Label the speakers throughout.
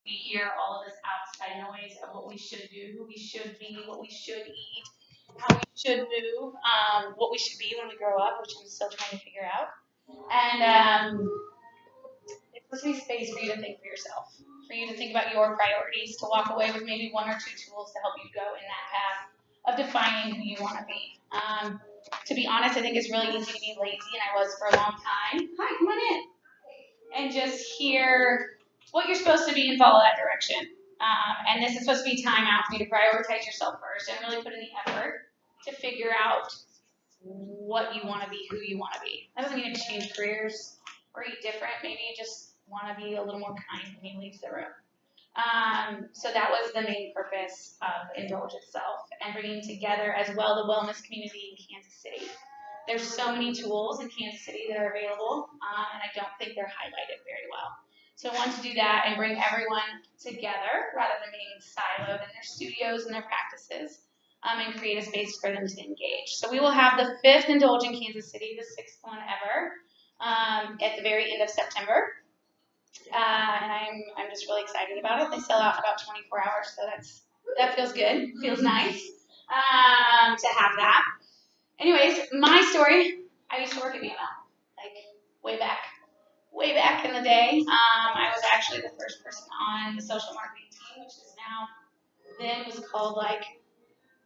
Speaker 1: We hear all of this outside noise of what we should do, who we should be, what we should eat, how we should move, what we should be when we grow up, which I'm still trying to figure out. And it's supposed to be space for you to think for yourself, for you to think about your priorities, to walk away with maybe one or two tools to help you go in that path of defining who you want to be. To be honest, I think it's really easy to be lazy, and I was for a long time. Hi, come on in. And just hear what you're supposed to be and follow that direction. And this is supposed to be time out for you to prioritize yourself first and really put in the effort to figure out what you want to be, who you want to be. That doesn't mean to change careers or eat different. Maybe you just want to be a little more kind when you leave the room. So that was the main purpose of Indulge itself and bringing together as well the wellness community in Kansas City. There's so many tools in Kansas City that are available, and I don't think they're highlighted very well. So I wanted to do that and bring everyone together rather than being siloed in their studios and their practices, and create a space for them to engage. So we will have the 5th Indulge in Kansas City, the 6th one ever, at the very end of September. And I'm just really excited about it. They sell out in about 24 hours, so that feels good. Feels nice to have that. Anyways, my story. I used to work at BML, like way back in the day. I was actually the first person on the social marketing team, which is now then was called like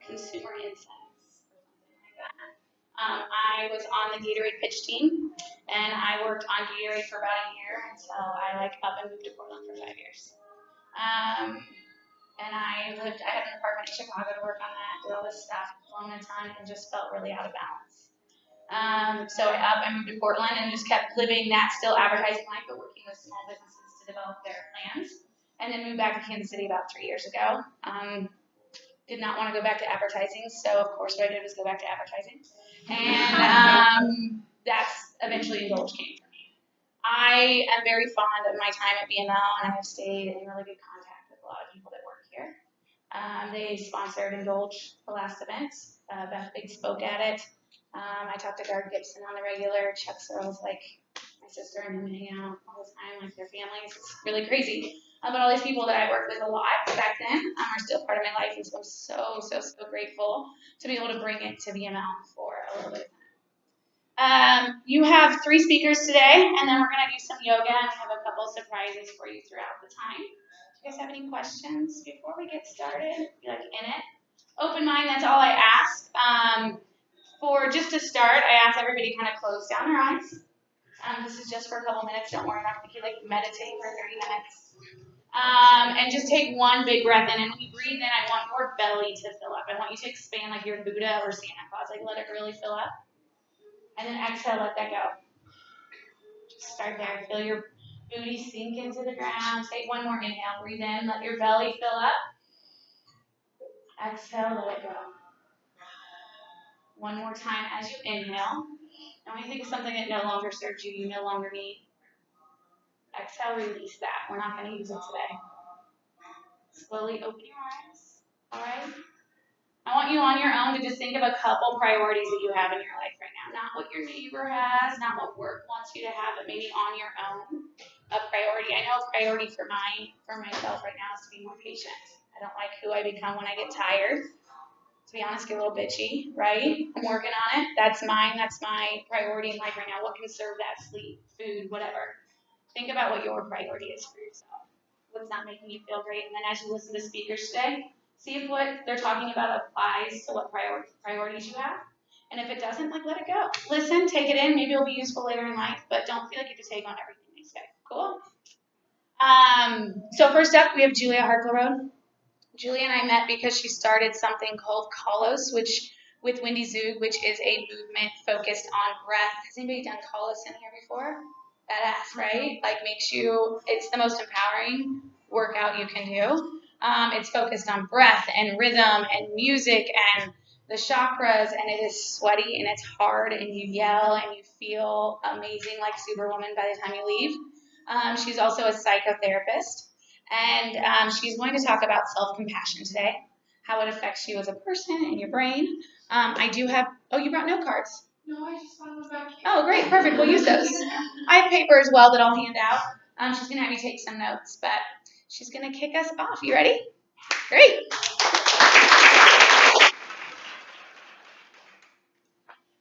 Speaker 1: Consumer Insights or something like that. I was on the Gatorade pitch team, and I worked on Gatorade for about a year until I up and moved to Portland for 5 years. And I had an apartment in Chicago to work on that, did all this stuff, flown a ton, and just felt really out of balance. So I moved to Portland and just kept living that still advertising life, but working with small businesses to develop their plans. And then moved back to Kansas City about 3 years ago. Did not want to go back to advertising, so of course what I did was go back to advertising. And that's eventually Indulge came for me. I am very fond of my time at BML, and I have stayed in really good contact with a lot of people that work here. They sponsored Indulge the last event. Beth Big spoke at it. I talked to Garth Gibson on the regular. Chuck Searle's like my sister and him hang out all the time, like their families. It's really crazy. But all these people that I worked with a lot back then are still part of my life, and so I'm so grateful to be able to bring it to BML for a little bit of time. You have 3 speakers today, and then we're going to do some yoga, and we have a couple surprises for you throughout the time. Do you guys have any questions before we get started? Be like in it. Open mind, that's all I ask. For just to start, I ask everybody to kind of close down their eyes. This is just for a couple minutes. Don't worry, not to be like meditate for 30 minutes. And just take one big breath in. And when you breathe in, I want your belly to fill up. I want you to expand like you're Buddha or Santa Claus. Like let it really fill up. And then exhale, let that go. Just start there. Feel your booty sink into the ground. Take one more inhale. Breathe in. Let your belly fill up. Exhale, let it go. One more time as you inhale. And when you think of something that no longer serves you, you no longer need, exhale, release that. We're not going to use it today. Slowly open your eyes. All right? I want you on your own to just think of a couple priorities that you have in your life right now. Not what your neighbor has, not what work wants you to have, but maybe on your own a priority. I know a priority for myself right now is to be more patient. I don't like who I become when I get tired. To be honest, get a little bitchy, right? I'm working on it. That's mine. That's my priority in life right now. What can serve that? Sleep, food, whatever. Think about what your priority is for yourself. What's not making you feel great? And then as you listen to speakers today, see if what they're talking about applies to what priorities you have. And if it doesn't, like let it go. Listen, take it in. Maybe it'll be useful later in life, but don't feel like you have to take on everything they say. Cool? So first up, we have Julia Harkleroad. Julia and I met because she started something called Kalos, which with Wendy Zug, which is a movement focused on breath. Has anybody done Kalos in here before? Badass, right? Like it's the most empowering workout you can do. It's focused on breath and rhythm and music and the chakras, and it is sweaty and it's hard and you yell and you feel amazing like Superwoman by the time you leave. She's also a psychotherapist. And she's going to talk about self-compassion today, how it affects you as a person and your brain. I do have, you brought note cards.
Speaker 2: No, I just found them back here.
Speaker 1: Oh, great, perfect. We'll use those. I have paper as well that I'll hand out. She's going to have you take some notes. But she's going to kick us off. You ready? Great.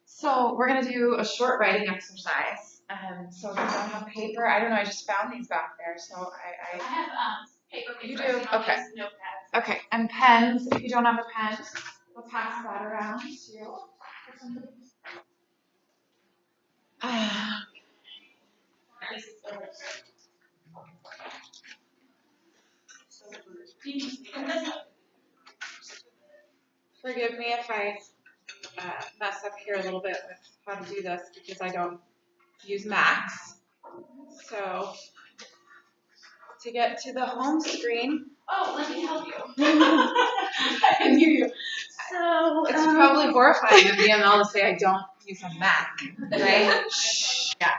Speaker 1: So we're going to do a short writing exercise. So if you don't have paper, I don't know, I just found these back there. So I have paper. You do? Okay. Okay, and pens. If you don't have a pen, we'll pass that around to you. Forgive me if I mess up here a little bit with how to do this because I don't use Macs. So to get to the home screen. Oh, let me help you. I can hear you. So it's probably horrifying of VML to say I don't use a Mac, right? Yeah.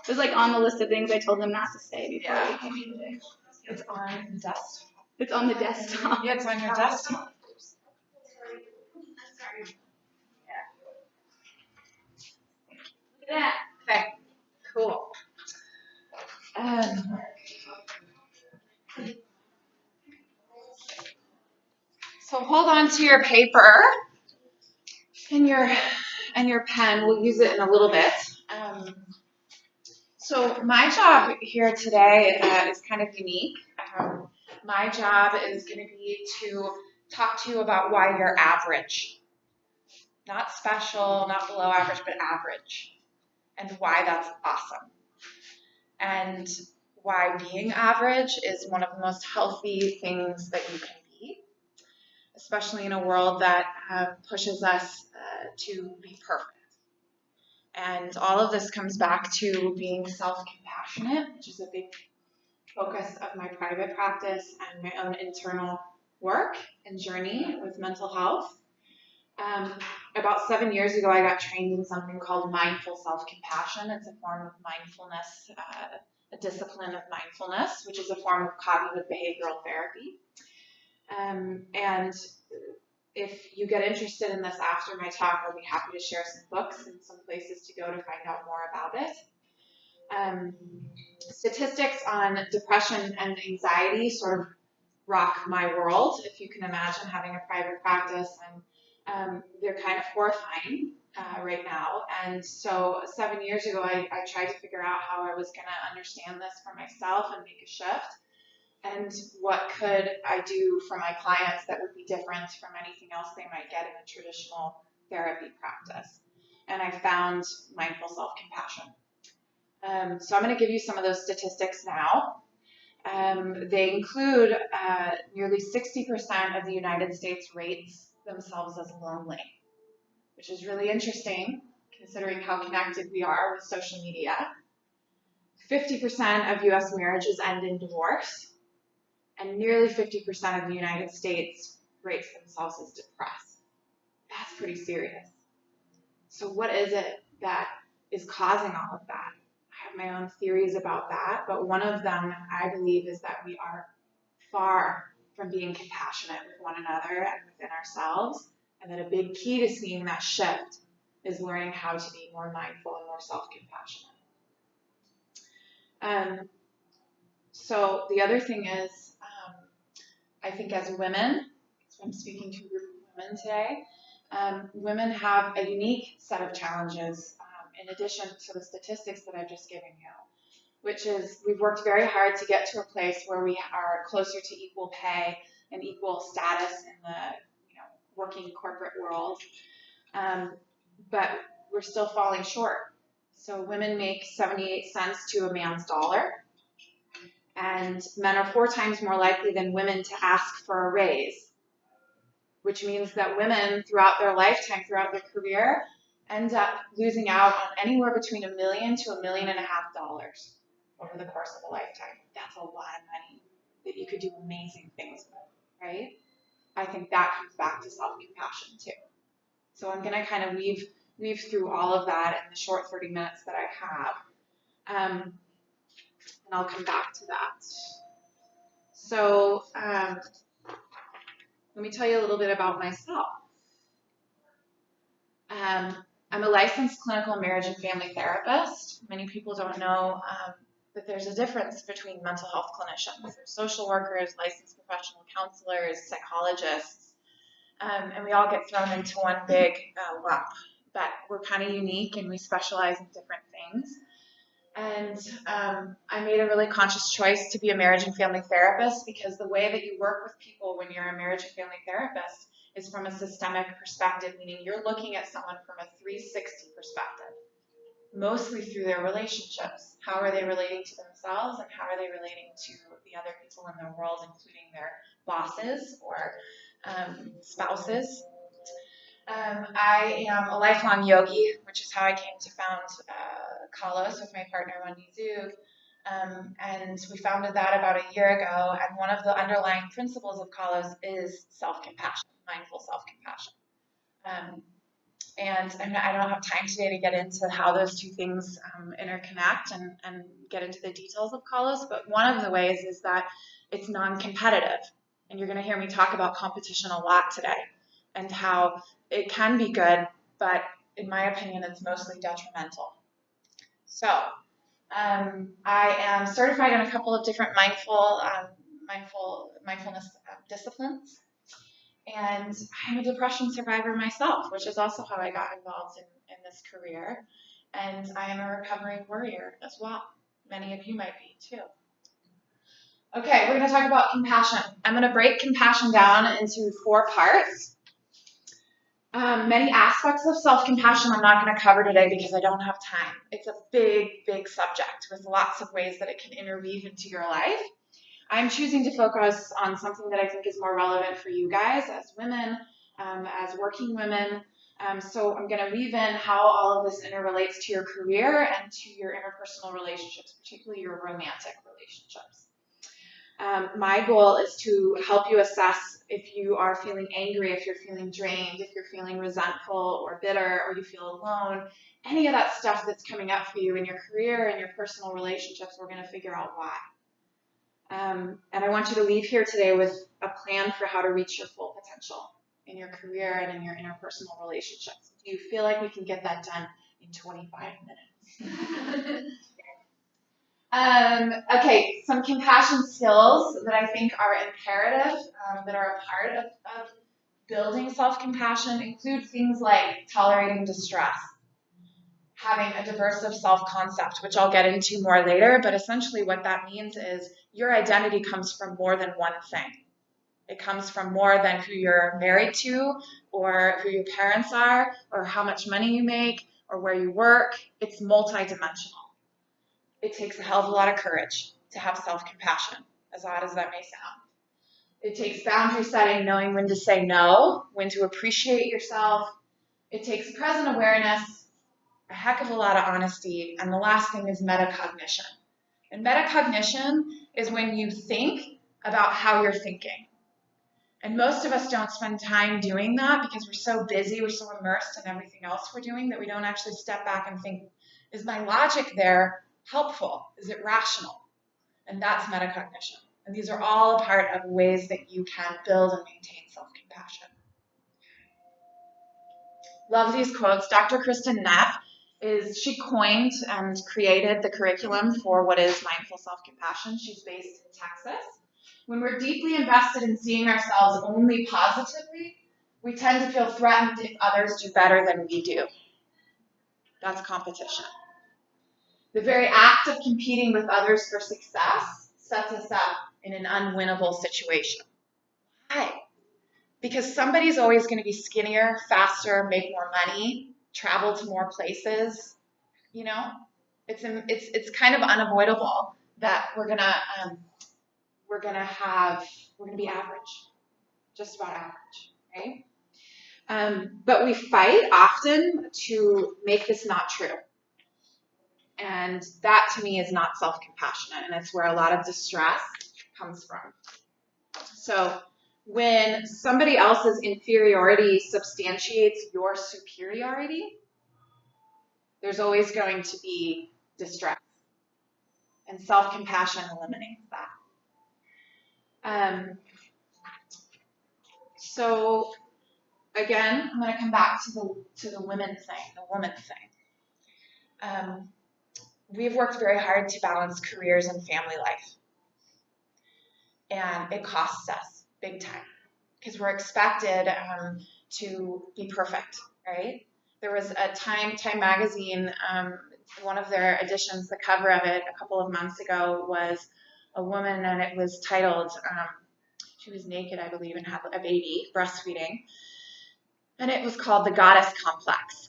Speaker 1: It was like on the list of things I told them not to say before we came in today. It's on the desktop. It's on the desktop. Yeah, it's on your desktop. Look at that. Okay, cool. So hold on to your paper and your pen. We'll use it in a little bit. So my job here today is kind of unique. My job is going to be to talk to you about why you're average. Not special, not below average, but average. And why that's awesome. And why being average is one of the most healthy things that you can be, especially in a world that pushes us to be perfect. And all of this comes back to being self-compassionate, which is a big focus of my private practice and my own internal work and journey with mental health. About 7 years ago, I got trained in something called mindful self-compassion. It's a form of mindfulness, a discipline of mindfulness, which is a form of cognitive behavioral therapy. And if you get interested in this after my talk, I'll be happy to share some books and some places to go to find out more about it. Statistics on depression and anxiety sort of rock my world, if you can imagine having a private practice, and they're kind of horrifying right now. And so 7 years ago, I tried to figure out how I was going to understand this for myself and make a shift. And what could I do for my clients that would be different from anything else they might get in a traditional therapy practice? And I found mindful self-compassion. So I'm going to give you some of those statistics now. They include nearly 60% of the United States rates themselves as lonely, which is really interesting considering how connected we are with social media. 50% of U.S. marriages end in divorce. And nearly 50% of the United States rates themselves as depressed. That's pretty serious. So what is it that is causing all of that? I have my own theories about that, but one of them, I believe, is that we are far from being compassionate with one another and within ourselves, and that a big key to seeing that shift is learning how to be more mindful and more self-compassionate. So the other thing is, I think as women, so I'm speaking to a group of women today, women have a unique set of challenges in addition to the statistics that I've just given you, which is we've worked very hard to get to a place where we are closer to equal pay and equal status in the working corporate world, but we're still falling short. So women make 78 cents to a man's dollar. And men are 4 times more likely than women to ask for a raise, which means that women throughout their lifetime, throughout their career, end up losing out on anywhere between $1 million to $1.5 million over the course of a lifetime. That's a lot of money that you could do amazing things with, right? I think that comes back to self-compassion too. So I'm going to kind of weave through all of that in the short 30 minutes that I have. And I'll come back to that. So let me tell you a little bit about myself. I'm a licensed clinical marriage and family therapist. Many people don't know
Speaker 2: that there's a difference between mental health clinicians. There's social workers, licensed professional counselors, psychologists, and we all get thrown into one big lump. But we're kind of unique and we specialize in different things. And I made a really conscious choice to be a marriage and family therapist because the way that you work with people when you're a marriage and family therapist is from a systemic perspective, meaning you're looking at someone from a 360 perspective, mostly through their relationships. How are they relating to themselves and how are they relating to the other people in their world, including their bosses or spouses. I am a lifelong yogi, which is how I came to found Kalos with my partner, Wendy Zug. And we founded that about a year ago. And one of the underlying principles of Kalos is self-compassion, mindful self-compassion. And I don't have time today to get into how those two things interconnect and get into the details of Kalos, but one of the ways is that it's non-competitive. And you're going to hear me talk about competition a lot today and how it can be good, but in my opinion, it's mostly detrimental. So I am certified in a couple of different mindfulness disciplines. And I'm a depression survivor myself, which is also how I got involved in this career. And I am a recovering worrier as well. Many of you might be too. Okay, we're going to talk about compassion. I'm going to break compassion down into 4 parts. Many aspects of self-compassion I'm not going to cover today because I don't have time. It's a big, big subject with lots of ways that it can interweave into your life. I'm choosing to focus on something that I think is more relevant for you guys as women, as working women. So I'm going to weave in how all of this interrelates to your career and to your interpersonal relationships, particularly your romantic relationships. My goal is to help you assess if you are feeling angry, if you're feeling drained, if you're feeling resentful or bitter, or you feel alone. Any of that stuff that's coming up for you in your career and your personal relationships, we're going to figure out why. And I want you to leave here today with a plan for how to reach your full potential in your career and in your interpersonal relationships. Do you feel like we can get that done in 25 minutes? Okay, some compassion skills that I think are imperative, that are a part of building self-compassion include things like tolerating distress, having a diversive self-concept, which I'll get into more later, but essentially what that means is your identity comes from more than one thing. It comes from more than who you're married to or who your parents are or how much money you make or where you work. It's multidimensional. It takes a hell of a lot of courage to have self-compassion, as odd as that may sound. It takes boundary setting, knowing when to say no, when to appreciate yourself. It takes present awareness, a heck of a lot of honesty, and the last thing is metacognition. And metacognition is when you think about how you're thinking. And most of us don't spend time doing that because we're so busy, we're so immersed in everything else we're doing that we don't actually step back and think, is my logic there helpful? Is it rational? And that's metacognition. And these are all a part of ways that you can build and maintain self-compassion. Love these quotes. Dr. Kristen Neff, she coined and created the curriculum for what is mindful self-compassion. She's based in Texas. When we're deeply invested in seeing ourselves only positively, we tend to feel threatened if others do better than we do. That's competition. The very act of competing with others for success sets us up in an unwinnable situation. Why? Because somebody's always going to be skinnier, faster, make more money, travel to more places. You know, it's kind of unavoidable that we're gonna be average, just about average, right? But we fight often to make this not true. And that, to me, is not self-compassionate, and it's where a lot of distress comes from. So when somebody else's inferiority substantiates your superiority, there's always going to be distress. And self-compassion eliminates that. So again, I'm going to come back to the women thing, the woman thing. we've worked very hard to balance careers and family life. And it costs us big time because we're expected to be perfect, right? There was a Time magazine, one of their editions, the cover of it a couple of months ago was a woman, and it was titled, she was naked, I believe, and had a baby, breastfeeding. And it was called The Goddess Complex.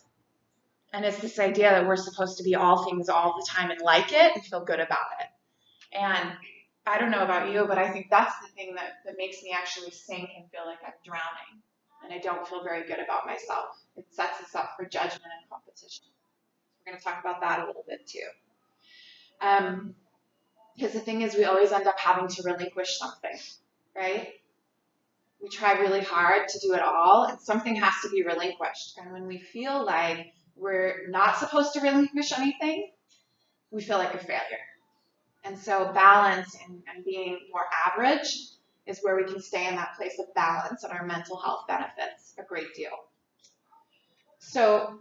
Speaker 2: And it's this idea that we're supposed to be all things all the time and like it and feel good about it. And I don't know about you, but I think that's the thing that makes me actually sink and feel like I'm drowning. And I don't feel very good about myself. It sets us up for judgment and competition. We're going to talk about that a little bit too. Because the thing is, we always end up having to relinquish something, right? We try really hard to do it all, and something has to be relinquished. And when we feel like we're not supposed to relinquish anything, we feel like a failure. And so balance and being more average is where we can stay in that place of balance, and our mental health benefits a great deal. So,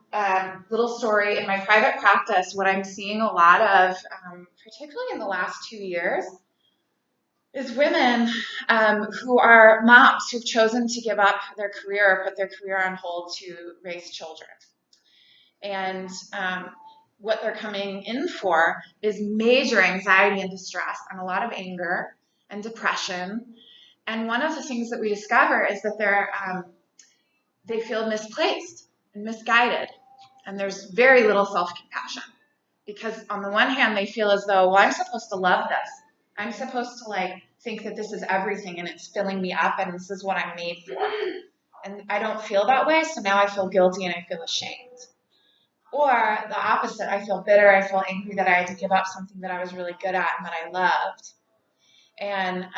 Speaker 2: little story, in my private practice, what I'm seeing a lot of, particularly in the last 2 years, is women who are moms who've chosen to give up their career or put their career on hold to raise children. And what they're coming in for is major anxiety and distress and a lot of anger and depression. And one of the things that we discover is that they feel misplaced and misguided. And there's very little self-compassion. Because on the one hand, they feel as though, well, I'm supposed to love this. I'm supposed to think that this is everything and it's filling me up and this is what I'm made for. And I don't feel that way, so now I feel guilty and I feel ashamed. Or the opposite, I feel bitter, I feel angry that I had to give up something that I was really good at and that I loved. And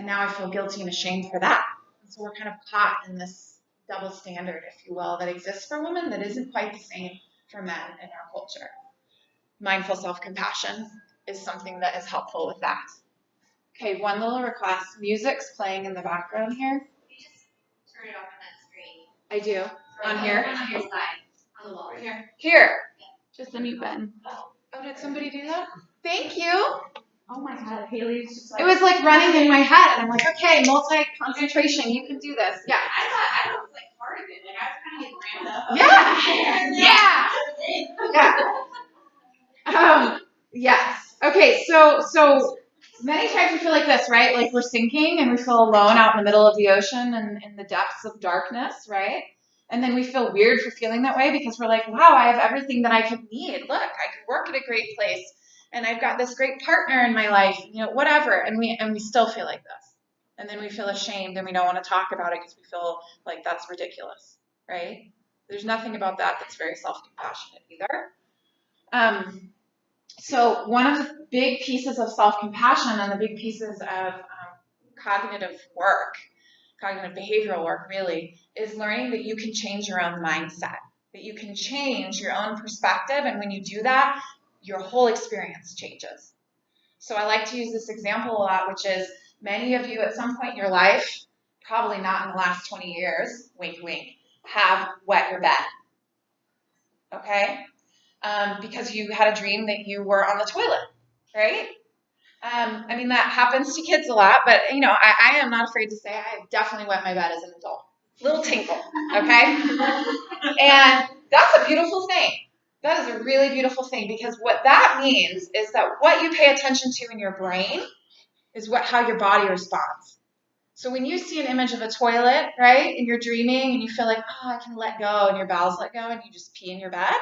Speaker 2: now I feel guilty and ashamed for that. And so we're kind of caught in this double standard, if you will, that exists for women that isn't quite the same for men in our culture. Mindful self-compassion is something that is helpful with that. Okay, one little request. Music's playing in the background here.
Speaker 3: Can you just turn it off on that screen?
Speaker 2: I do. On here?
Speaker 3: On your side. On the wall.
Speaker 2: Here. Here.
Speaker 1: Just the mute button.
Speaker 2: Oh, did somebody do that? Thank you.
Speaker 1: Oh my God, Haley's just like.
Speaker 2: It was like running in my head, and I'm like, okay, multi-concentration, you can do this. Yeah.
Speaker 3: I thought it was like part of it. Like I was kind of getting rammed up.
Speaker 2: Yeah. Yes. Okay, so many times we feel like this, right? Like we're sinking and we feel alone out in the middle of the ocean and in the depths of darkness, right? And then we feel weird for feeling that way because we're like, wow, I have everything that I could need. Look, I could work at a great place and I've got this great partner in my life, whatever. And we still feel like this. And then we feel ashamed and we don't want to talk about it because we feel like that's ridiculous, right? There's nothing about that that's very self-compassionate either. So one of the big pieces of self-compassion and the big pieces of cognitive behavioral work really, is learning that you can change your own mindset, that you can change your own perspective, and when you do that, your whole experience changes. So I like to use this example a lot, which is many of you at some point in your life, probably not in the last 20 years, wink, wink, have wet your bed, okay? Because you had a dream that you were on the toilet, right? That happens to kids a lot, but, I am not afraid to say I have definitely wet my bed as an adult. Little tinkle, okay? And that's a beautiful thing. That is a really beautiful thing because what that means is that what you pay attention to in your brain is how your body responds. So when you see an image of a toilet, right, and you're dreaming and you feel like, oh, I can let go, and your bowels let go and you just pee in your bed,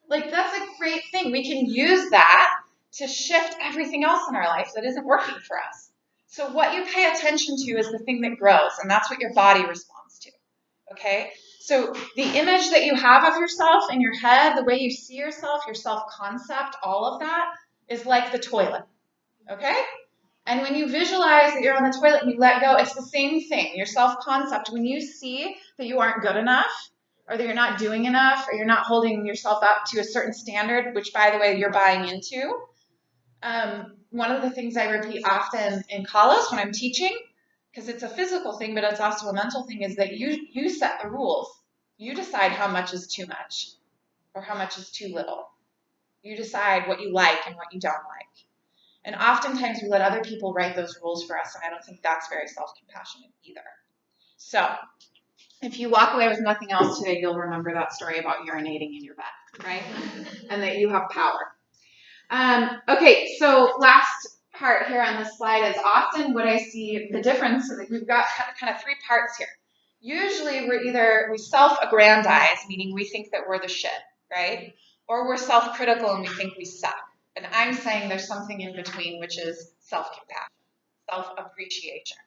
Speaker 2: that's a great thing. We can use that to shift everything else in our life that isn't working for us. So what you pay attention to is the thing that grows, and that's what your body responds to, okay? So the image that you have of yourself in your head, the way you see yourself, your self-concept, all of that is like the toilet, okay? And when you visualize that you're on the toilet and you let go, it's the same thing, your self-concept. When you see that you aren't good enough, or that you're not doing enough, or you're not holding yourself up to a certain standard, which, by the way, you're buying into. One of the things I repeat often in college when I'm teaching, because it's a physical thing, but it's also a mental thing, is that you set the rules. You decide how much is too much or how much is too little. You decide what you like and what you don't like. And oftentimes we let other people write those rules for us, and I don't think that's very self-compassionate either. So if you walk away with nothing else today, you'll remember that story about urinating in your bed, right? And that you have power. Okay, so last part here on this slide is often what I see the difference. We've got kind of three parts here. Usually we self-aggrandize, meaning we think that we're the shit, right? Or we're self-critical and we think we suck. And I'm saying there's something in between, which is self-compassion, self-appreciation.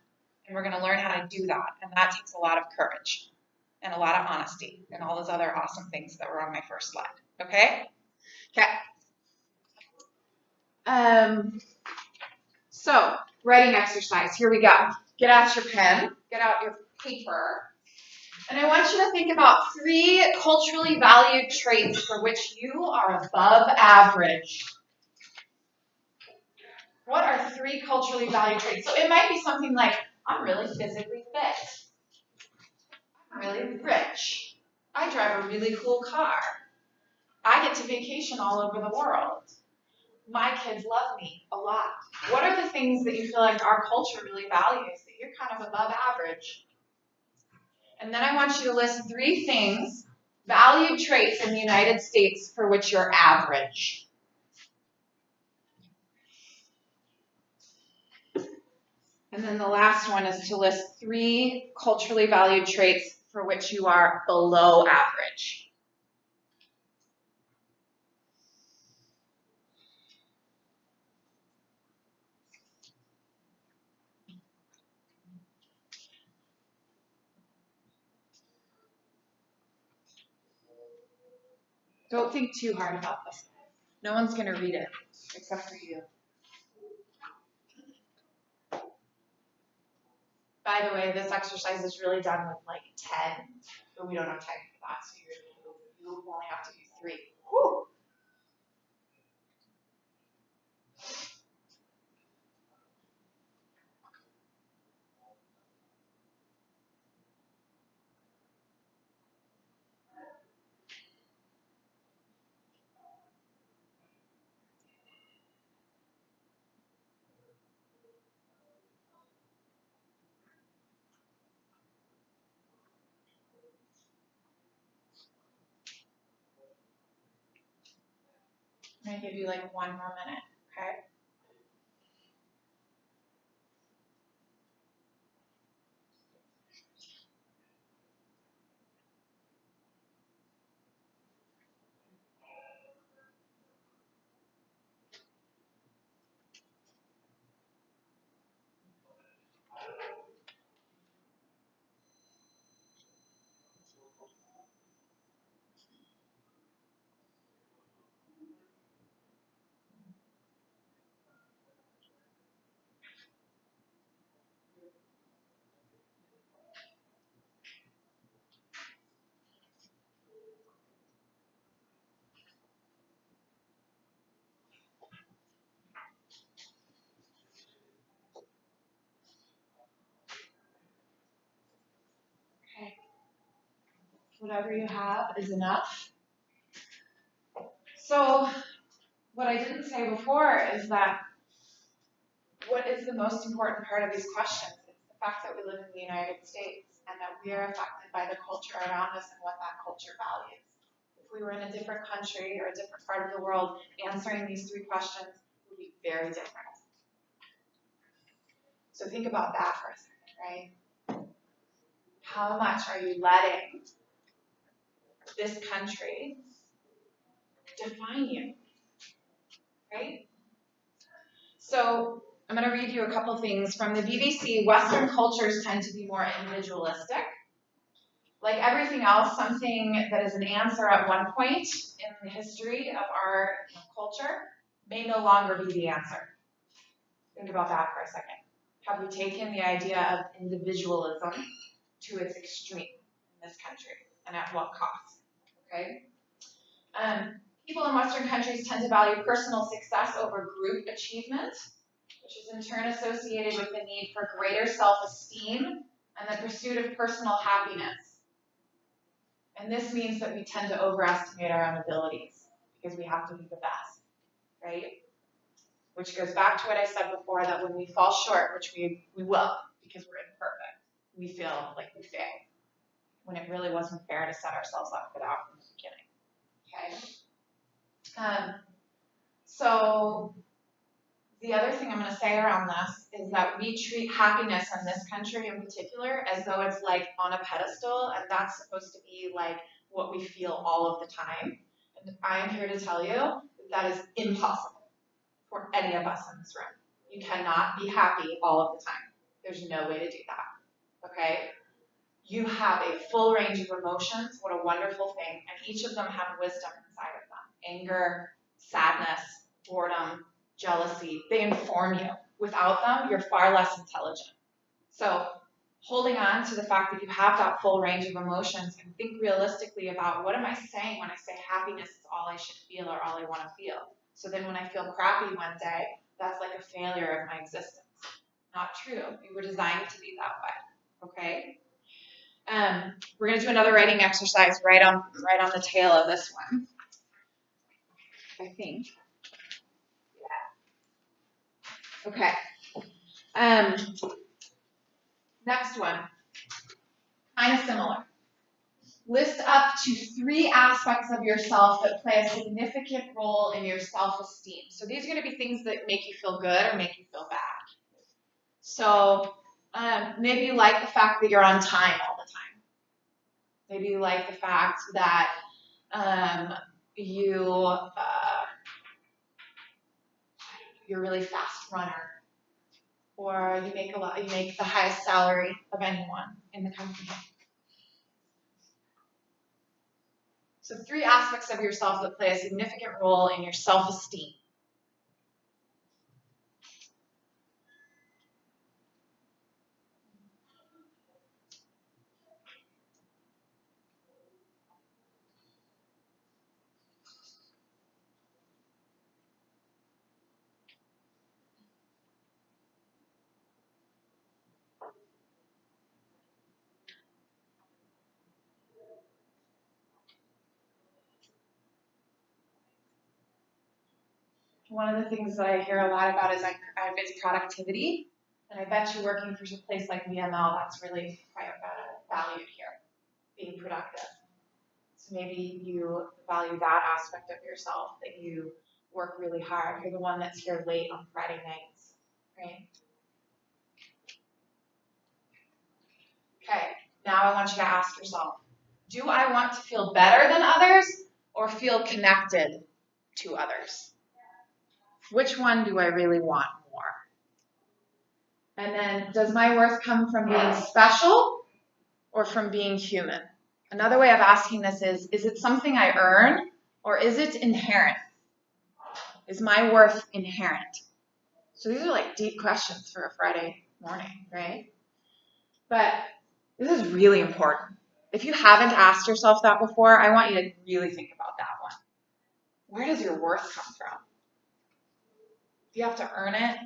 Speaker 2: And we're going to learn how to do that. And that takes a lot of courage and a lot of honesty and all those other awesome things that were on my first slide. Okay? Okay. So, writing exercise. Here we go. Get out your pen. Get out your paper. And I want you to think about 3 culturally valued traits for which you are above average. What are 3 culturally valued traits? So it might be something like, I'm really physically fit. I'm really rich. I drive a really cool car. I get to vacation all over the world. My kids love me a lot. What are the things that you feel like our culture really values that you're kind of above average? And then I want you to list 3 things, valued traits in the United States for which you're average. And then the last one is to list 3 culturally valued traits for which you are below average. Don't think too hard about this. No one's going to read it except for you. By the way, this exercise is really done with like 10, but we don't have time for that, so you only have to do 3. Whew. I'm going to give you like 1 more minute, okay? Okay. Whatever you have is enough. So, what I didn't say before is that what is the most important part of these questions? It's the fact that we live in the United States and that we are affected by the culture around us and what that culture values. If we were in a different country or a different part of the world, answering these 3 questions would be very different. So think about that for a second, right? How much are you letting this country define you, right? So I'm going to read you a couple things from the BBC. Western cultures tend to be more individualistic. Like everything else, something that is an answer at one point in the history of our culture may no longer be the answer. Think about that for a second. Have we taken the idea of individualism to its extreme in this country, and at what cost? Okay. People in Western countries tend to value personal success over group achievement, which is in turn associated with the need for greater self-esteem and the pursuit of personal happiness. And this means that we tend to overestimate our own abilities because we have to be the best, right? Which goes back to what I said before, that when we fall short, which we will, because we're imperfect, we feel like we failed, when it really wasn't fair to set ourselves up for that from the beginning, okay? So the other thing I'm going to say around this is that we treat happiness in this country in particular as though it's like on a pedestal, and that's supposed to be like what we feel all of the time. And I am here to tell you that is impossible for any of us in this room. You cannot be happy all of the time. There's no way to do that, okay? You have a full range of emotions. What a wonderful thing. And each of them have wisdom inside of them. Anger, sadness, boredom, jealousy. They inform you. Without them, you're far less intelligent. So holding on to the fact that you have that full range of emotions, and think realistically about, what am I saying when I say happiness is all I should feel or all I want to feel? So then when I feel crappy one day, that's like a failure of my existence. Not true. We were designed to be that way, okay? We're going to do another writing exercise right on the tail of this one, I think. Yeah. Okay. Next one, kind of similar. List up to 3 aspects of yourself that play a significant role in your self-esteem. So these are going to be things that make you feel good or make you feel bad. So maybe you like the fact that you're on time all the time. Maybe you like the fact that you're a really fast runner, or you make the highest salary of anyone in the company. So 3 aspects of yourself that play a significant role in your self-esteem. One of the things that I hear a lot about is it's productivity. And I bet you working for a place like VML, that's really quite valued here, being productive. So maybe you value that aspect of yourself, that you work really hard. You're the one that's here late on Friday nights, right? Okay, now I want you to ask yourself, do I want to feel better than others or feel connected to others? Which one do I really want more? And then, does my worth come from being special or from being human? Another way of asking this is it something I earn or is it inherent? Is my worth inherent? So these are like deep questions for a Friday morning, right? But this is really important. If you haven't asked yourself that before, I want you to really think about that one. Where does your worth come from? You have to earn it.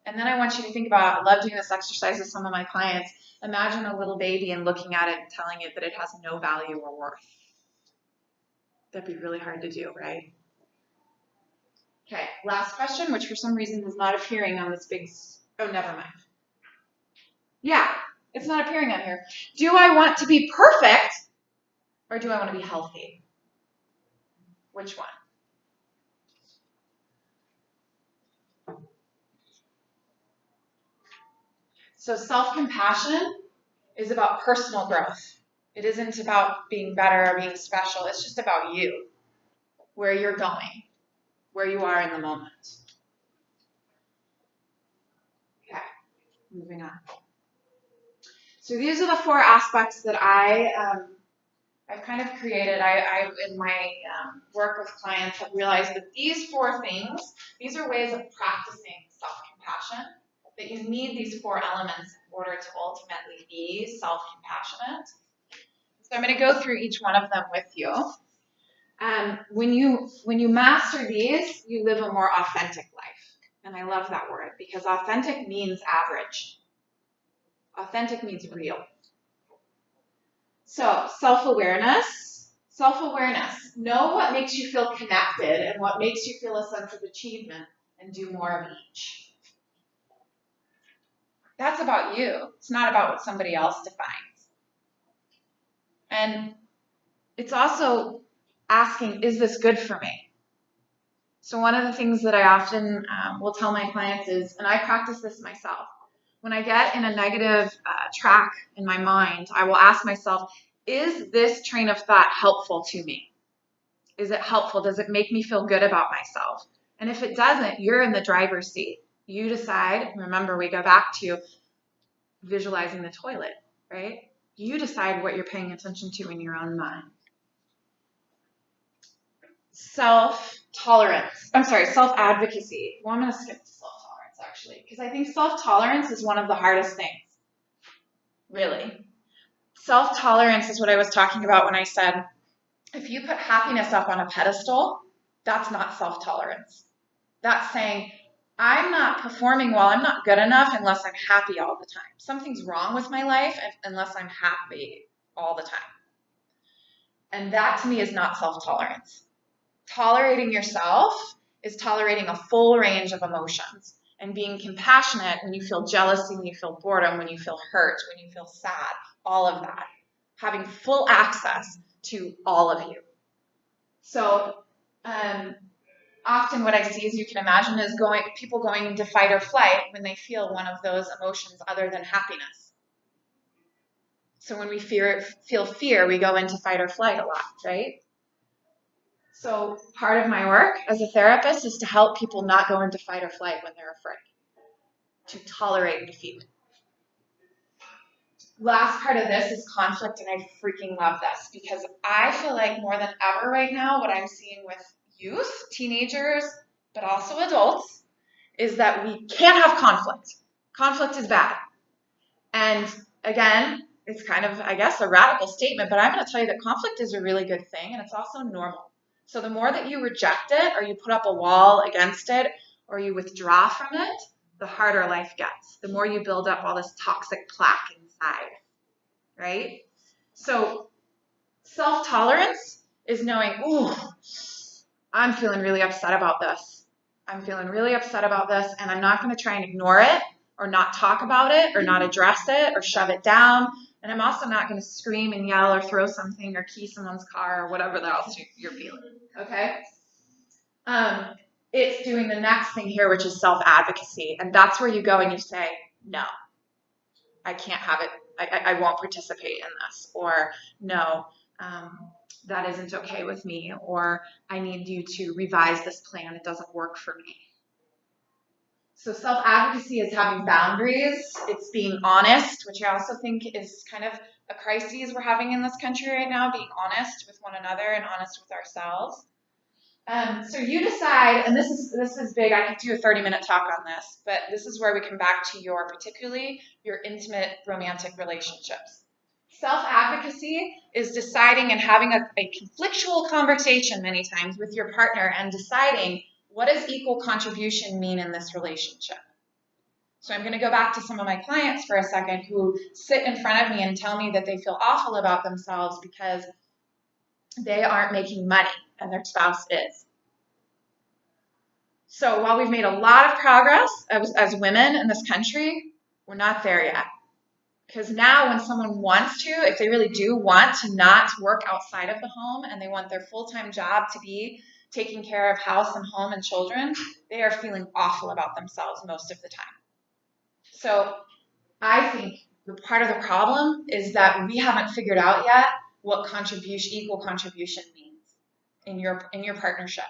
Speaker 2: And then I want you to think about, I love doing this exercise with some of my clients. Imagine a little baby and looking at it and telling it that it has no value or worth. That'd be really hard to do, right? Okay, last question, which for some reason is not appearing on this big, oh, never mind. Yeah, it's not appearing on here. Do I want to be perfect or do I want to be healthy? Which one? So self-compassion is about personal growth. It isn't about being better or being special. It's just about you, where you're going, where you are in the moment. Okay, moving on. So these are the 4 aspects that I've kind of created. I in my work with clients, have realized that these 4 things, these are ways of practicing self-compassion, that you need these 4 elements in order to ultimately be self-compassionate. So I'm going to go through each one of them with you. When you master these, you live a more authentic life. And I love that word because authentic means average. Authentic means real. So self-awareness, Self-awareness. Know what makes you feel connected and what makes you feel a sense of achievement, and do more of each. That's about you. It's not about what somebody else defines. And it's also asking, is this good for me? So one of the things that I often will tell my clients is, and I practice this myself, when I get in a negative track in my mind, I will ask myself, is this train of thought helpful to me? Is it helpful? Does it make me feel good about myself? And if it doesn't, you're in the driver's seat. You decide, remember we go back to visualizing the toilet, right? You decide what you're paying attention to in your own mind. Self-advocacy. Well, I'm going to skip to self-tolerance actually, because I think self-tolerance is one of the hardest things, really. Self-tolerance is what I was talking about when I said, if you put happiness up on a pedestal, that's not self-tolerance. That's saying, I'm not performing well, I'm not good enough unless I'm happy all the time. Something's wrong with my life unless I'm happy all the time. And that to me is not self-tolerance. Tolerating yourself is tolerating a full range of emotions and being compassionate when you feel jealousy, when you feel boredom, when you feel hurt, when you feel sad, all of that. Having full access to all of you. So often what I see, as you can imagine, is people going into fight or flight when they feel one of those emotions other than happiness. So when we feel fear, we go into fight or flight a lot, right? So part of my work as a therapist is to help people not go into fight or flight when they're afraid, to tolerate defeat. Last part of this is conflict, and I freaking love this because I feel like more than ever right now, what I'm seeing with youth, teenagers, but also adults, is that we can't have conflict. Conflict is bad. And again, it's kind of, I guess, a radical statement, but I'm going to tell you that conflict is a really good thing, and it's also normal. So the more that you reject it, or you put up a wall against it, or you withdraw from it, the harder life gets. The more you build up all this toxic plaque inside, right? So self-tolerance is knowing, ooh, I'm feeling really upset about this. I'm feeling really upset about this, and I'm not going to try and ignore it, or not talk about it, or not address it, or shove it down. And I'm also not going to scream and yell or throw something or key someone's car or whatever else you're feeling, okay? It's doing the next thing here, which is self-advocacy. And that's where you go and you say, no, I can't have it. I won't participate in this. Or no, that isn't okay with me. Or I need you to revise this plan. It doesn't work for me. So self-advocacy is having boundaries. It's being honest, which I also think is kind of a crisis we're having in this country right now, being honest with one another and honest with ourselves. So you decide, and this is big, I could do a 30-minute talk on this, but this is where we come back to particularly your intimate romantic relationships. Self-advocacy is deciding and having a conflictual conversation many times with your partner and deciding, what does equal contribution mean in this relationship? So I'm going to go back to some of my clients for a second who sit in front of me and tell me that they feel awful about themselves because they aren't making money and their spouse is. So while we've made a lot of progress as women in this country, we're not there yet. Because now when someone wants to, if they really do want to not work outside of the home and they want their full-time job to be taking care of house and home and children, they are feeling awful about themselves most of the time. So I think part of the problem is that we haven't figured out yet what equal contribution means in your partnership.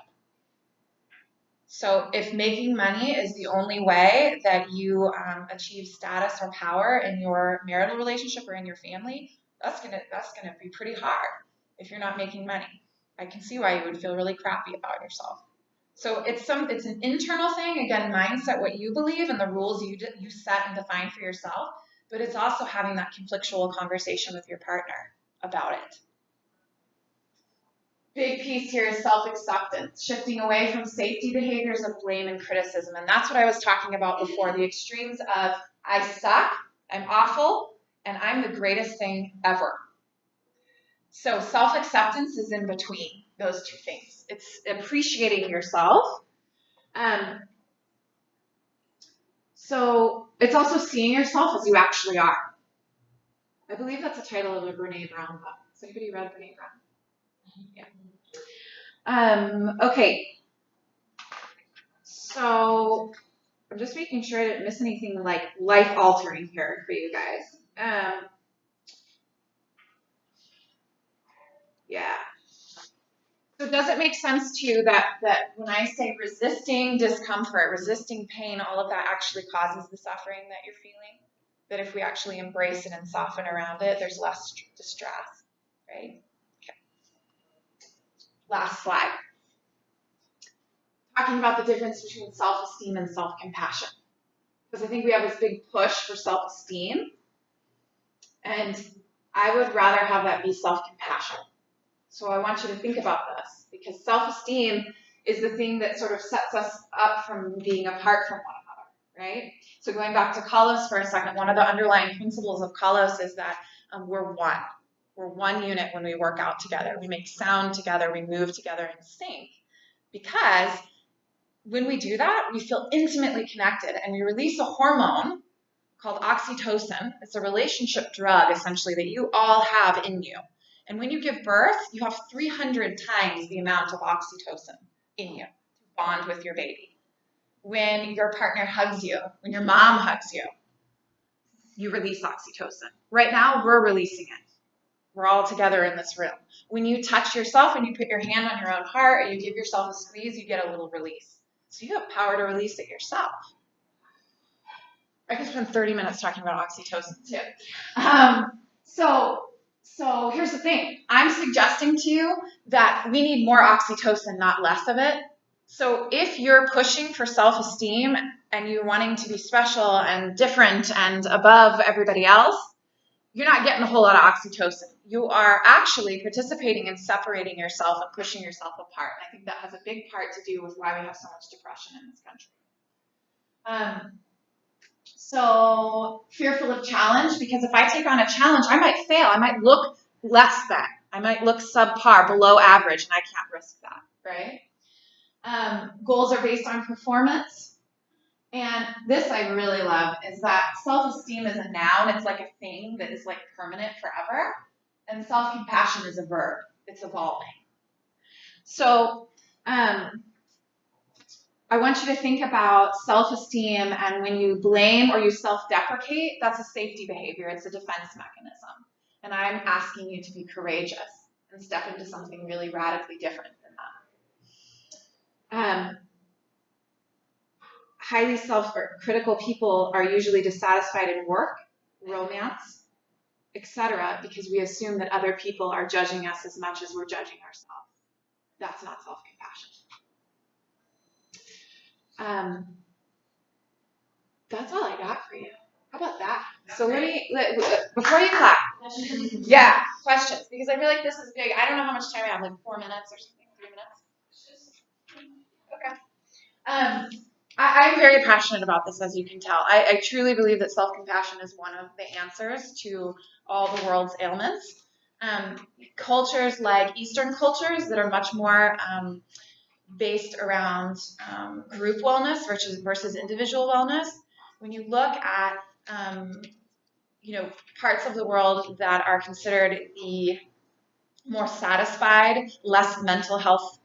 Speaker 2: So if making money is the only way that you achieve status or power in your marital relationship or in your family, that's gonna be pretty hard if you're not making money. I can see why you would feel really crappy about yourself. So it's an internal thing, again, mindset, what you believe and the rules you set and define for yourself, but it's also having that conflictual conversation with your partner about it. Big piece here is self-acceptance, shifting away from safety behaviors of blame and criticism. And that's what I was talking about before, the extremes of I suck, I'm awful, and I'm the greatest thing ever. So self-acceptance is in between those two things. It's appreciating yourself. So it's also seeing yourself as you actually are. I believe that's the title of a Brene Brown book. Has anybody read Brene Brown? Yeah. Okay. So I'm just making sure I didn't miss anything like life-altering here for you guys. Yeah. So does it make sense to you that when I say resisting discomfort, resisting pain, all of that actually causes the suffering that you're feeling? That if we actually embrace it and soften around it, there's less distress, right? Okay. Last slide. Talking about the difference between self-esteem and self-compassion. Because I think we have this big push for self-esteem, and I would rather have that be self-compassion. So I want you to think about this, because self-esteem is the thing that sort of sets us up from being apart from one another, right? So going back to Kalos for a second, one of the underlying principles of Kalos is that we're one. We're one unit when we work out together. We make sound together. We move together in sync. Because when we do that, we feel intimately connected, and we release a hormone called oxytocin. It's a relationship drug, essentially, that you all have in you. And when you give birth, you have 300 times the amount of oxytocin in you to bond with your baby. When your partner hugs you, when your mom hugs you, you release oxytocin. Right now, we're releasing it. We're all together in this room. When you touch yourself and you put your hand on your own heart and you give yourself a squeeze, you get a little release. So you have power to release it yourself. I could spend 30 minutes talking about oxytocin too. So here's the thing. I'm suggesting to you that we need more oxytocin, not less of it. So if you're pushing for self-esteem and you're wanting to be special and different and above everybody else, you're not getting a whole lot of oxytocin. You are actually participating in separating yourself and pushing yourself apart. And I think that has a big part to do with why we have so much depression in this country. So fearful of challenge, because if I take on a challenge, I might fail. I might look less than. I might look subpar, below average, and I can't risk that, right? Goals are based on performance. And this I really love is that self-esteem is a noun. It's like a thing that is like permanent forever. And self-compassion is a verb. It's evolving. So I want you to think about self-esteem, and when you blame or you self-deprecate, that's a safety behavior. It's a defense mechanism. And I'm asking you to be courageous and step into something really radically different than that. Highly self-critical people are usually dissatisfied in work, romance, etc., because we assume that other people are judging us as much as we're judging ourselves. That's not self-compassion. That's all I got for you. How about that? So before you clap, yeah, questions, because I feel like this is big. I don't know how much time I have, like 4 minutes or something, 3 minutes. Okay. I'm very passionate about this, as you can tell. I truly believe that self-compassion is one of the answers to all the world's ailments. Cultures like Eastern cultures that are much more based around group wellness versus individual wellness. When you look at parts of the world that are considered the more satisfied, less mental health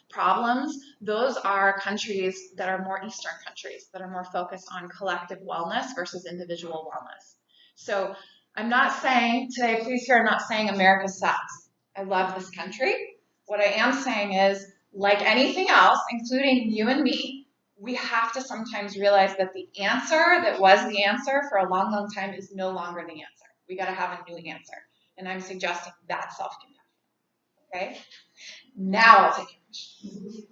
Speaker 2: problems, those are countries that are more Eastern countries, that are more focused on collective wellness versus individual wellness. So I'm not saying, today, please hear, I'm not saying America sucks. I love this country. What I am saying is, like anything else, including you and me, we have to sometimes realize that the answer that was the answer for a long, long time is no longer the answer. We got to have a new answer. And I'm suggesting that's self-compassion. Okay? Now I'll take your question.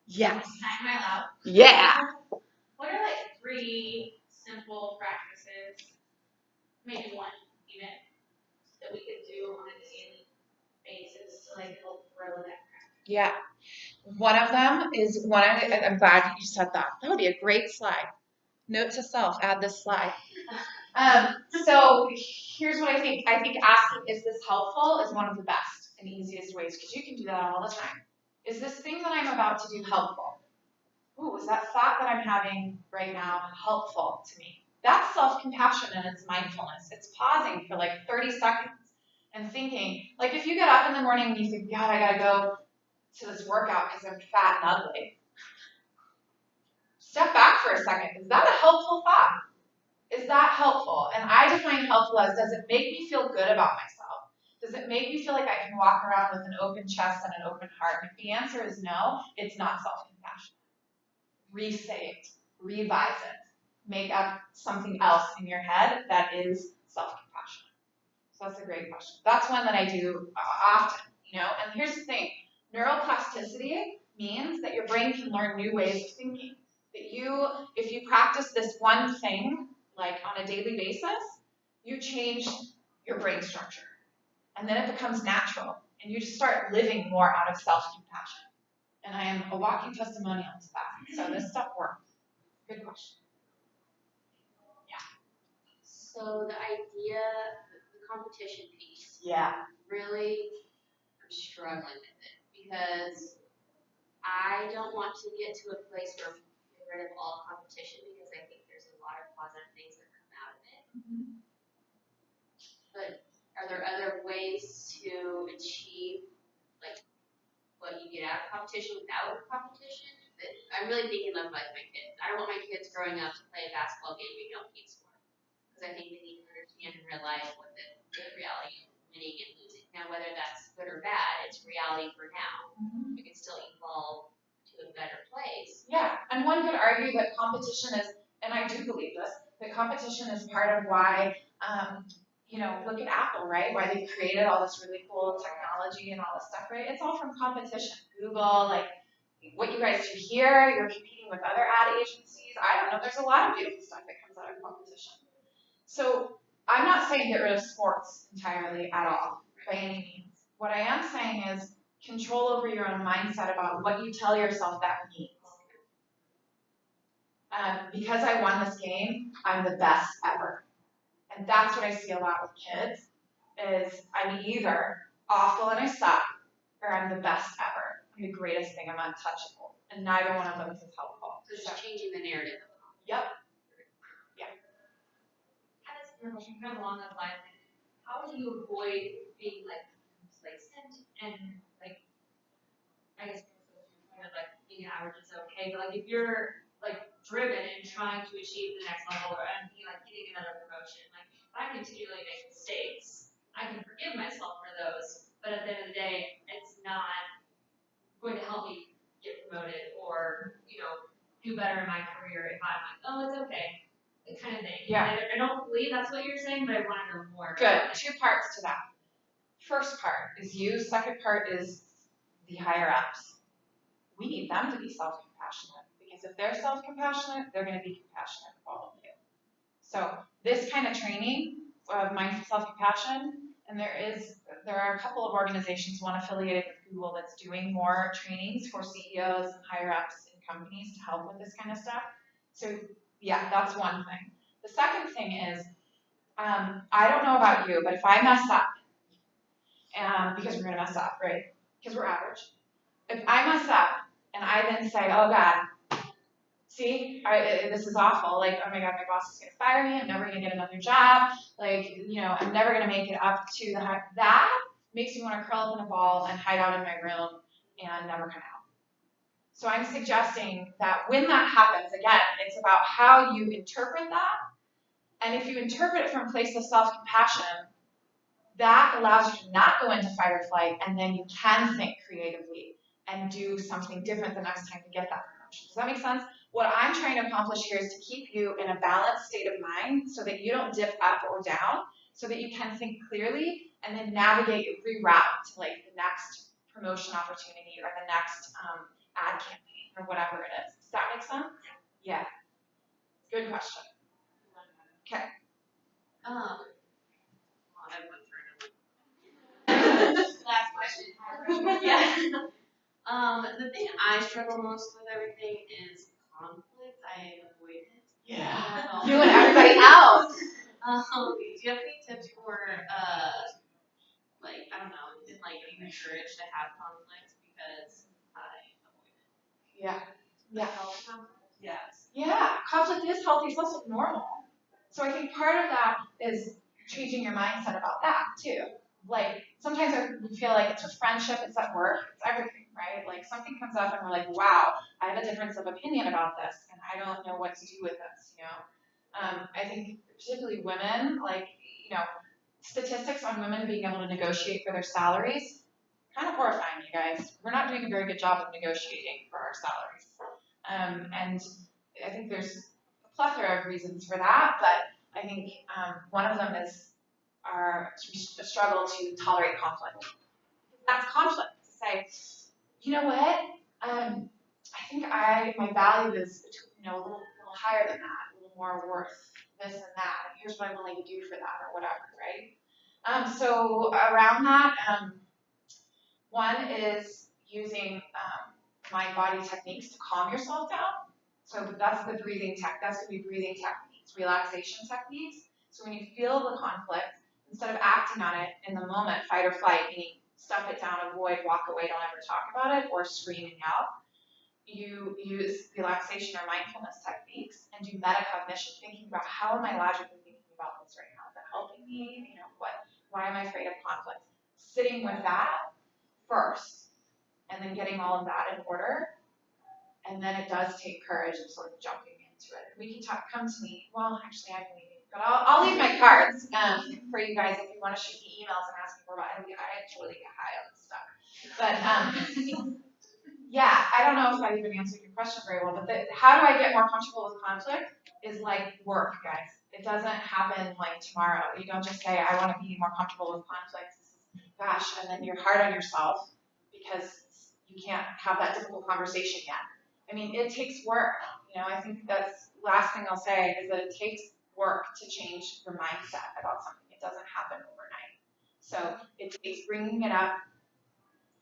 Speaker 2: Yes.
Speaker 3: Am I allowed?
Speaker 2: Yeah.
Speaker 3: What are like 3 simple practices, maybe 1 even, that we could do on a daily basis to like help grow that practice?
Speaker 2: Yeah. One of them is I'm glad you said that. That would be a great slide. Note to self, add this slide. So here's what I think. I think asking, is this helpful, is one of the best and easiest ways, because you can do that all the time. Is this thing that I'm about to do helpful? Ooh, is that thought that I'm having right now helpful to me? That's self-compassion and it's mindfulness. It's pausing for like 30 seconds and thinking. Like if you get up in the morning and you think, God, I gotta go to this workout because I'm fat and ugly. Step back for a second. Is that a helpful thought? Is that helpful? And I define helpful as, does it make me feel good about myself? Does it make me feel like I can walk around with an open chest and an open heart? And if the answer is no, it's not self-compassion. Re-say it, revise it, make up something else in your head that is self-compassion. So that's a great question. That's one that I do often, and here's the thing, neuroplasticity means that your brain can learn new ways of thinking. That if you practice this one thing, like on a daily basis, you change your brain structure. And then it becomes natural, and you just start living more out of self-compassion. And I am a walking testimonial to that. So this stuff works. Good question. Yeah.
Speaker 4: So the idea, the competition piece.
Speaker 2: Yeah.
Speaker 4: Really, I'm struggling with it because I don't want to get to a place where we get rid of all competition because I think there's a lot of positive things that come out of it. Mm-hmm. But are there other ways to achieve like what you get out of competition without competition? But I'm really thinking of like my kids. I don't want my kids growing up to play a basketball game we don't keep score. Because I think they need to understand and realize what the reality of winning and losing. Now, whether that's good or bad, it's reality for now. Mm-hmm. We can still evolve to a better place.
Speaker 2: Yeah, and one could argue that competition is, and I do believe this, that competition is part of why, look at Apple, right? Why they've created all this really cool technology and all this stuff, right? It's all from competition. Google, like what you guys do here, you're competing with other ad agencies. I don't know. There's a lot of beautiful stuff that comes out of competition. So I'm not saying get rid of sports entirely at all, by any means. What I am saying is control over your own mindset about what you tell yourself that means. Because I won this game, I'm the best ever. And that's what I see a lot with kids, is I'm either awful and I suck, or I'm the best ever. I'm the greatest thing, I'm untouchable. And neither one of them is helpful.
Speaker 4: So just changing the narrative.
Speaker 2: Yep.
Speaker 3: Kind of along those lines, how do you avoid being like complacent and like, I guess kind of like being average is okay, but like if you're like driven and trying to achieve the next level and be like getting another promotion, like if I continually make mistakes, I can forgive myself for those, but at the end of the day, it's not going to help me get promoted or do better in my career if I'm like, oh, it's okay. Kind of thing.
Speaker 2: Yeah.
Speaker 3: I don't believe that's what you're saying, but I want to know more.
Speaker 2: Good. Two parts to that. First part is you. Second part is the higher ups. We need them to be self-compassionate, because if they're self-compassionate, they're going to be compassionate with all of you. So this kind of training of mindful self-compassion, and there are a couple of organizations, one affiliated with Google, that's doing more trainings for CEOs and higher ups in companies to help with this kind of stuff. So yeah, that's one thing. The second thing is, I don't know about you, but if I mess up, because we're going to mess up, right? Because we're average. If I mess up and I then say, oh God, see, this is awful. Like, oh my God, my boss is going to fire me. I'm never going to get another job. Like, I'm never going to make it up to the high. That makes me want to curl up in a ball and hide out in my room and never come out. So I'm suggesting that when that happens, again, it's about how you interpret that. And if you interpret it from a place of self-compassion, that allows you to not go into fight or flight, and then you can think creatively and do something different the next time to get that promotion. Does that make sense? What I'm trying to accomplish here is to keep you in a balanced state of mind so that you don't dip up or down, so that you can think clearly and then navigate, reroute to like the next promotion opportunity or the next ad campaign or whatever it is. Does that make sense? Yeah. Good question. Okay.
Speaker 4: Last question. Yeah. The thing I struggle most with everything is conflict. I avoid it.
Speaker 2: Yeah. You and everybody else.
Speaker 4: Do you have any tips for, like, I don't know, in like being encouraged to have conflict because I avoid it?
Speaker 2: Yeah. Yeah.
Speaker 4: Yes.
Speaker 2: Yeah. Conflict is healthy. It's also normal. So I think part of that is changing your mindset about that too. Like sometimes we feel like it's a friendship, it's at work, it's everything, right? Like something comes up and we're like, wow, I have a difference of opinion about this and I don't know what to do with this, you know? I think particularly women, like, you know, statistics on women being able to negotiate for their salaries, kind of horrifying, you guys. We're not doing a very good job of negotiating for our salaries. And I think there's a plethora of reasons for that, but I think one of them is our struggle to tolerate conflict. That's conflict, to say, you know what, I think my value is, you know, a little higher than that, a little more worth this and that, and here's what I'm willing to do for that, or whatever, right? So around that, one is using mind body techniques to calm yourself down. So that's the breathing that's going to be breathing techniques, relaxation techniques. So when you feel the conflict, instead of acting on it in the moment, fight or flight, meaning stuff it down, avoid, walk away, don't ever talk about it, or scream and yell, you use relaxation or mindfulness techniques and do metacognition, thinking about how am I logically thinking about this right now? Is that helping me? You know, why am I afraid of conflict? Sitting with that first, and then getting all of that in order. And then it does take courage of sort of jumping into it. We can come to me. Well, actually, I'm leaving, but I'll leave my cards for you guys if you want to shoot me emails and ask me more about it. I actually get high on this stuff. But yeah, I don't know if I even answered your question very well. But how do I get more comfortable with conflict is like work, guys. It doesn't happen like tomorrow. You don't just say, I want to be more comfortable with conflict. Gosh, and then you're hard on yourself because you can't have that difficult conversation yet. I mean, it takes work. You know, I think that's the last thing I'll say is that it takes work to change your mindset about something. It doesn't happen overnight. So it takes bringing it up,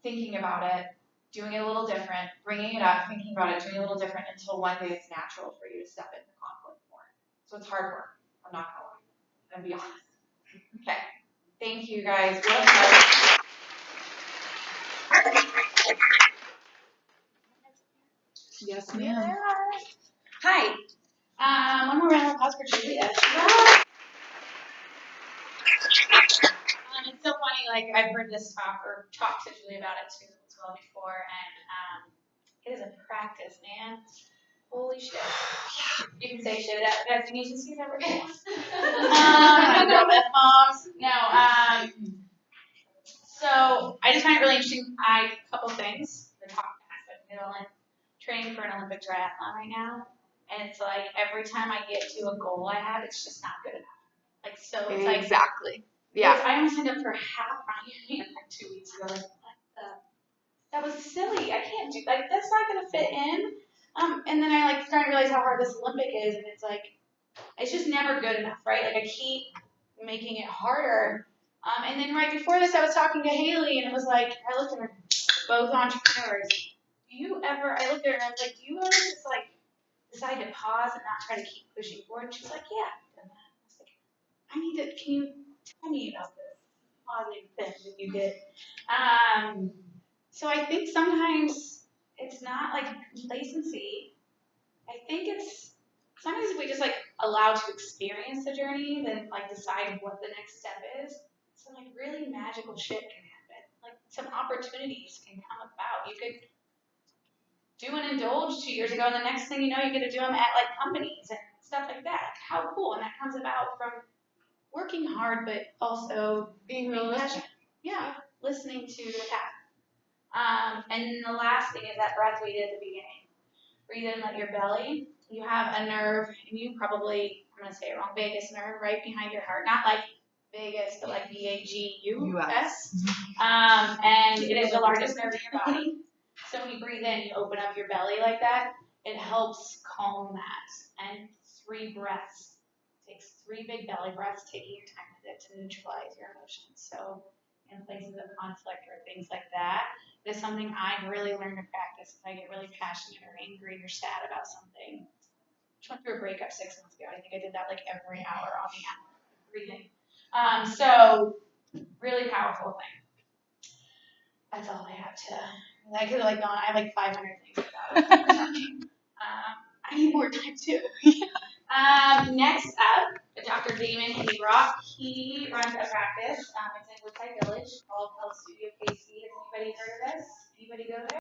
Speaker 2: thinking about it, doing it a little different, bringing it up, thinking about it, doing it a little different until one day it's natural for you to step into conflict more. So it's hard work. I'm not going to lie. I'm be honest. Okay. Thank you, guys. What a pleasure. Yes, ma'am.
Speaker 1: Hi. One more round of applause for Julia. It's so funny, like I've heard this talk to Julia about it too as well before, and it is a practice, man. Holy shit. You can say shit at best agencies ever. I know that moms. No, so I just find it really interesting. A couple things. The talk aspect of training for an Olympic triathlon right now. And it's like every time I get to a goal I have, it's just not good enough. Like, so it's like.
Speaker 2: Exactly. Yeah.
Speaker 1: I almost signed up for half Ironman like 2 weeks ago. Like, what the? That was silly. I can't do, like, that's not going to fit in. And then I, like, started to realize how hard this Olympic is. And it's like, it's just never good enough, right? Like, I keep making it harder. And then right before this, I was talking to Haley, and it was like, I looked at her, both entrepreneurs. I looked at her, and I was like, do you ever just, like, decide to pause and not try to keep pushing forward? And she's like, yeah. And I was like, can you tell me about this positive thing that you did? So I think sometimes it's not like complacency. I think it's sometimes if we just like allow to experience the journey, then like decide what the next step is, some like really magical shit can happen. Like some opportunities can come about. You could do an indulge 2 years ago, and the next thing you know, you get to do them at like companies and stuff like that. How cool! And that comes about from working hard, but also
Speaker 2: being realistic.
Speaker 1: Yeah, listening to the path. And the last thing is that breath we did at the beginning. Breathe in, let your belly. You have a nerve, and you probably, I'm going to say it wrong, vagus nerve right behind your heart. Not like Vegas, but like VAGUS. And it is the largest nerve in your body. So when you breathe in, you open up your belly like that. It helps calm that. And 3 breaths. Takes 3 big belly breaths, taking your time with it to neutralize your emotions. So in places of conflict or things like that, it is something I've really learned to practice. If I get really passionate or angry or sad about something, I just went through a breakup 6 months ago. I think I did that like every hour on the hour. breathing. So really powerful thing. That's all I have to. I could have like gone. I have like 500 things about talking. I need more time too. Next up, Dr. Damon Hayrock. He runs a practice. It's in Woodside Village called Health Studio KC. Has anybody heard of this? Anybody go there?